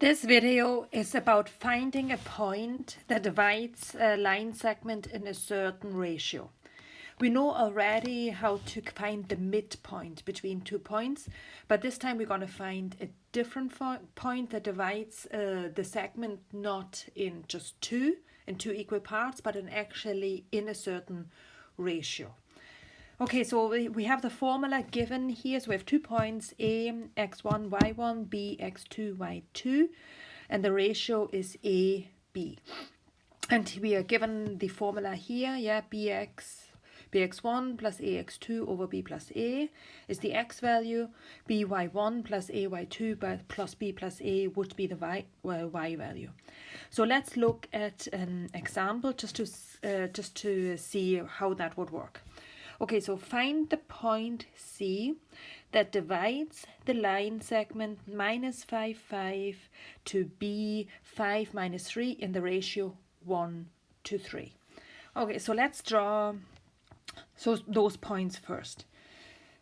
This video is about finding a point that divides a line segment in a certain ratio. We know already how to find the midpoint between 2 points, but this time we're going to find a different point that divides the segment not in just two equal parts, but actually in a certain ratio. Okay, so we have the formula given here. So we have 2 points, A, x1, y1, B, x2, y2, and the ratio is A, B. And we are given the formula here, bx1 plus ax2 over b plus a is the x value, by1 plus ay2 plus b plus a would be the y value. So let's look at an example just to see how that would work. Okay, so find the point C that divides the line segment minus 5, 5 to B 5 minus 3 in the ratio 1 to 3. Okay, so let's draw those points first.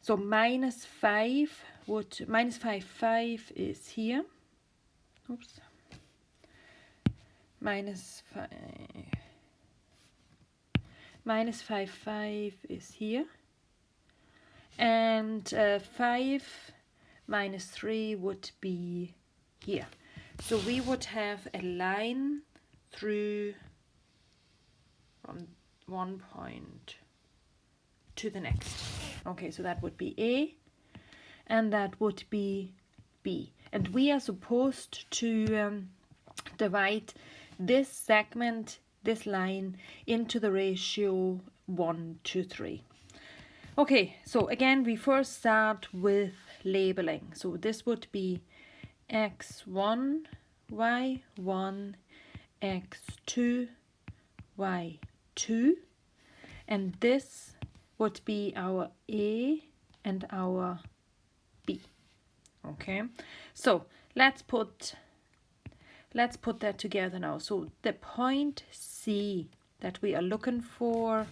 So minus 5, 5 is here. Oops. Minus 5, 5 is here, and 5 minus 3 would be here. So we would have a line through from one point to the next. Okay, so that would be A, and that would be B. And we are supposed to divide this segment, this line, into the ratio 1 to 3. Okay, so again we first start with labeling. So this would be x1, y1, x2, y2, and this would be our A and our B. Okay, so let's put that together now. So the point C that we are looking for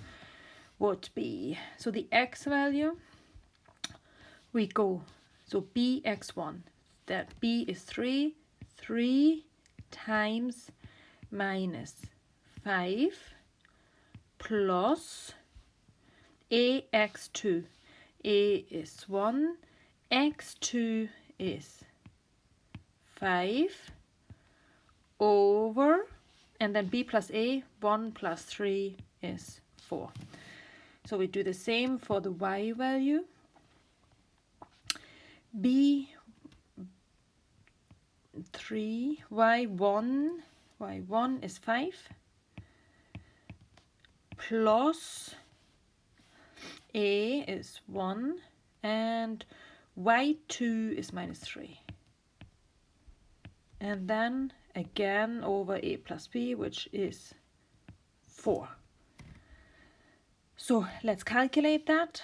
would be, so the x value, we go, so bx1, that b is 3 times minus 5 plus ax2, a is 1, x2 is 5 over, and then b plus a, 1 plus 3 is 4. So we do the same for the y value. B3, y1 is 5 plus a is 1 and y2 is minus 3. And then again over a plus b, which is 4. So let's calculate that.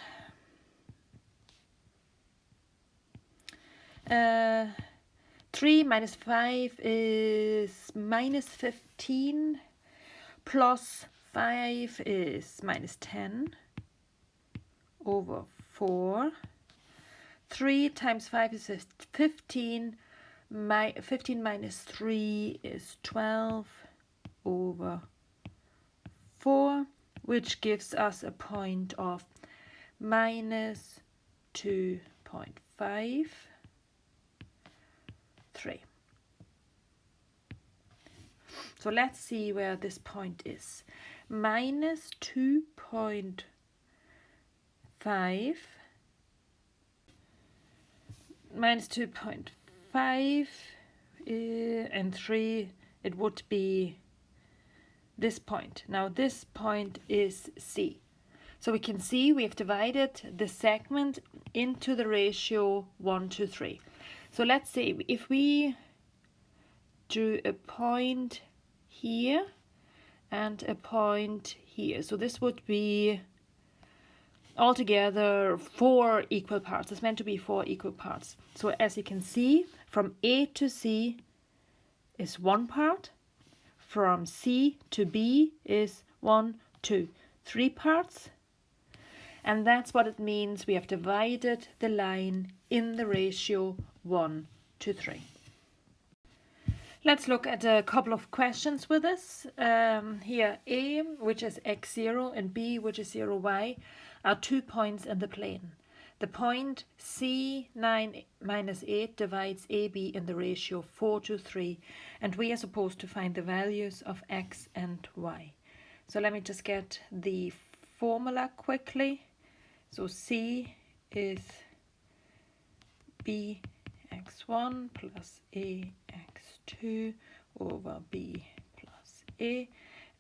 3 minus 5 is minus 15, plus 5 is minus 10 over 4. 3 times 5 is 15. 15 minus 3 is 12 over 4, which gives us a point of minus 2.53. So let's see where this point is. Minus 2.5 minus 2.5 and 3, it would be this point. Now this point is C. So we can see we have divided the segment into the ratio 1 to 3. So let's say if we drew a point here and a point here. So this would be altogether 4 equal parts. It's meant to be 4 equal parts. So as you can see, from A to C is 1 part. From C to B is 1, 2, 3 parts. And that's what it means. We have divided the line in the ratio 1 to 3. Let's look at a couple of questions with this. Here, A, which is x0, and B, which is 0y, are 2 points in the plane. The point C9 minus 8 divides AB in the ratio 4:3, and we are supposed to find the values of x and y. So let me just get the formula quickly. So C is bx1 plus ax2 over b plus a,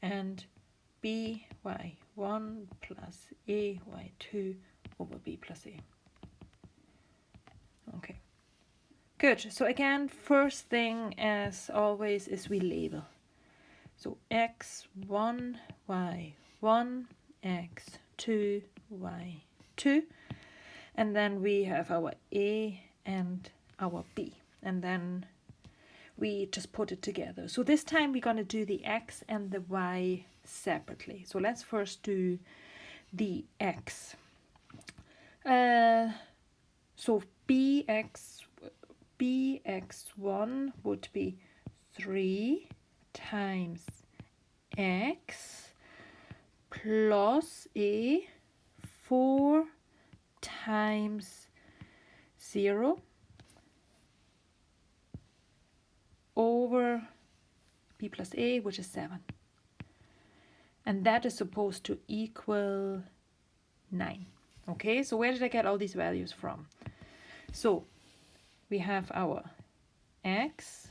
and by1 plus ay2 over b plus a. Okay, good. So again, first thing as always is we label. So x1, y1, x2, y2, and then we have our a and our b, and then we just put it together. So this time we're going to do the x and the y separately. So let's first do the x. So bx1 would be 3 times x plus a 4 times 0 over b plus a, which is 7. And that is supposed to equal 9. Okay, so where did I get all these values from? So we have our x,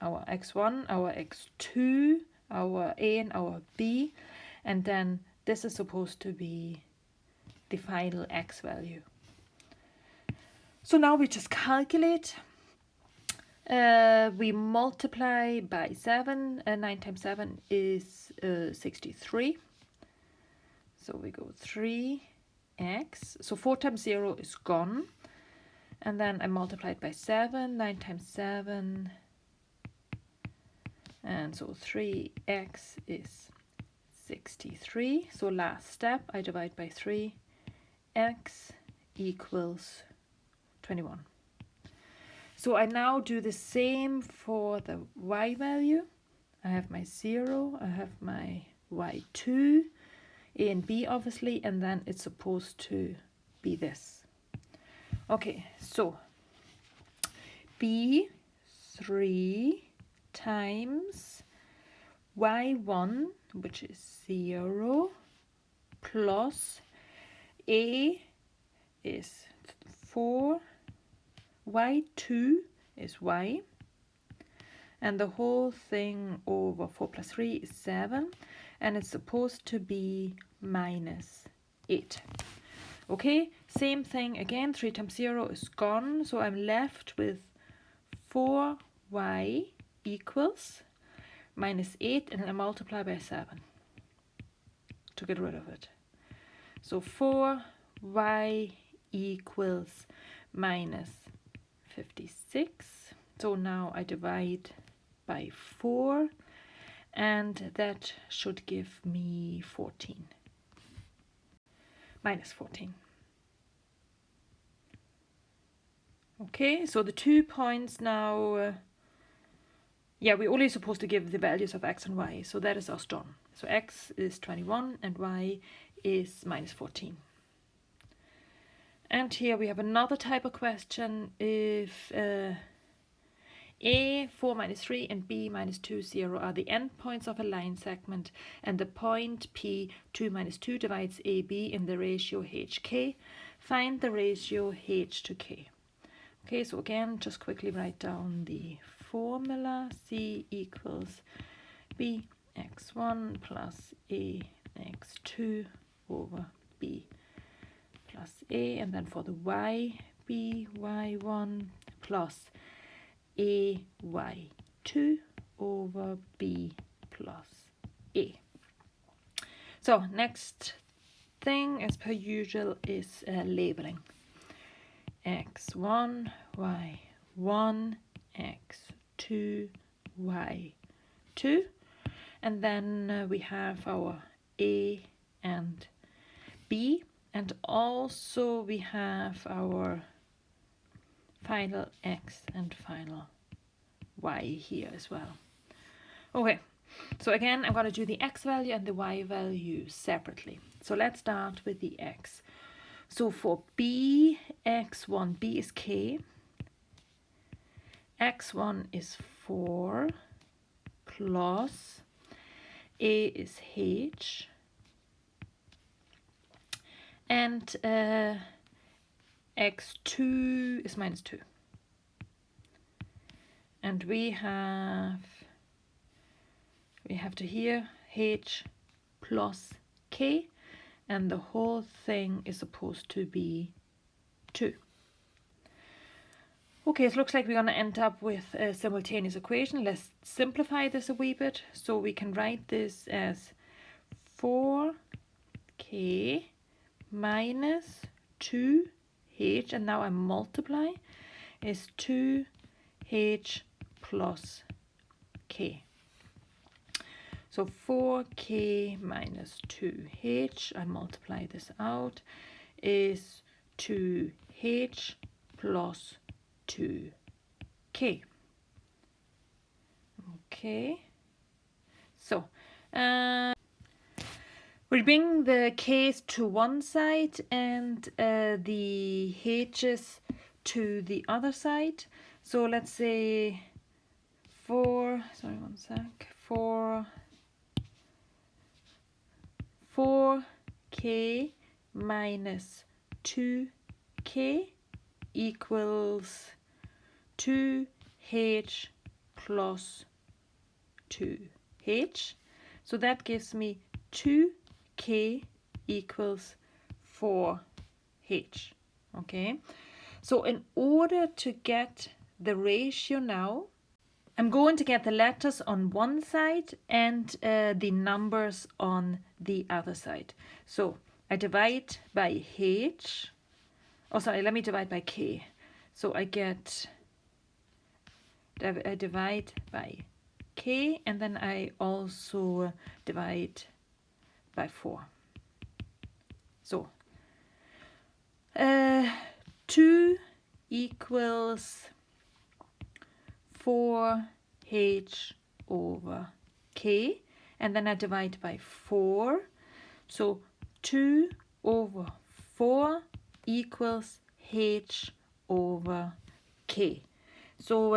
our x1, our x2, our a and our b, and then this is supposed to be the final x value. So now we just calculate. We multiply by 7. 9 times 7 is 63. So we go 3x. So 4 times 0 is gone. And then I multiply it by 7. 9 times 7. And so 3x is 63. So last step, I divide by 3. X equals 21. So I now do the same for the y value. I have my 0, I have my y2, a and b obviously, and then it's supposed to be this. Okay, so b3 times y1, which is 0, plus a is 4, y2 is y, and the whole thing over 4 plus 3 is 7, and it's supposed to be minus 8. Okay, same thing again, 3 times 0 is gone, so I'm left with 4y equals minus 8, and I multiply by 7 to get rid of it. So 4y equals minus 56. So now I divide by 4, and that should give me 14. Minus 14. Okay, so the 2 points now, we're only supposed to give the values of x and y, so that is us done. So x is 21 and y is minus 14. And here we have another type of question. If a 4 minus 3 and b minus 2, 0 are the endpoints of a line segment, and the point P 2 minus 2 divides AB in the ratio HK, find the ratio H to K. Okay, so again, just quickly write down the formula. C equals bx1 plus ax2 over b plus a, and then for the y, by1 plus ay2 over b plus a. So next thing, as per usual, is labeling. x1, y1, x2, y2, and then we have our a and b, and also we have our final x and final y here as well. Okay, so again, I'm going to do the x value and the y value separately. So let's start with the x. So for b, x1, b is k, x1 is 4 plus a is h, and x2 is minus 2. And we have to here h plus k, and the whole thing is supposed to be 2. Okay, it looks like we're going to end up with a simultaneous equation. Let's simplify this a wee bit. So we can write this as 4k minus 2h, and now I multiply, is 2h plus k. So 4k minus 2h, I multiply this out, is 2h plus 2k. Okay, so we'll bring the k's to one side and the h's to the other side. So let's say 4k minus 2k equals 2h plus 2h. So that gives me 2k equals 4h. Okay, so in order to get the ratio now, I'm going to get the letters on one side and the numbers on the other side. So I divide by h. Oh, sorry, let me divide by k. So I divide by k, and then I also divide by 4. So 2 equals 4h over k, and then I divide by 4. So 2 over 4 equals h over k. So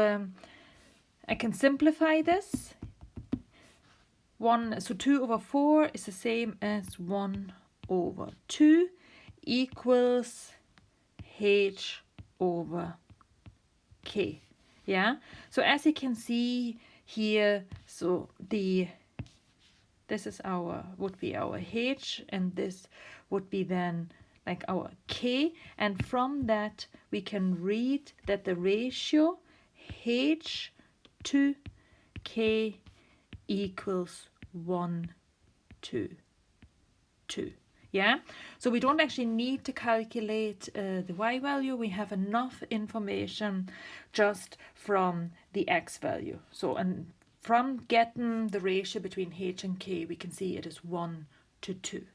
I can simplify this. 2 over 4 is the same as 1 over 2 equals h over k. Yeah, so as you can see here, so this is would be our h, and this would be then like our k, and from that we can read that the ratio h to k equals 1 to 2. Yeah, so we don't actually need to calculate the y value. We have enough information just from the x value. So, and from getting the ratio between h and k, we can see it is 1 to 2.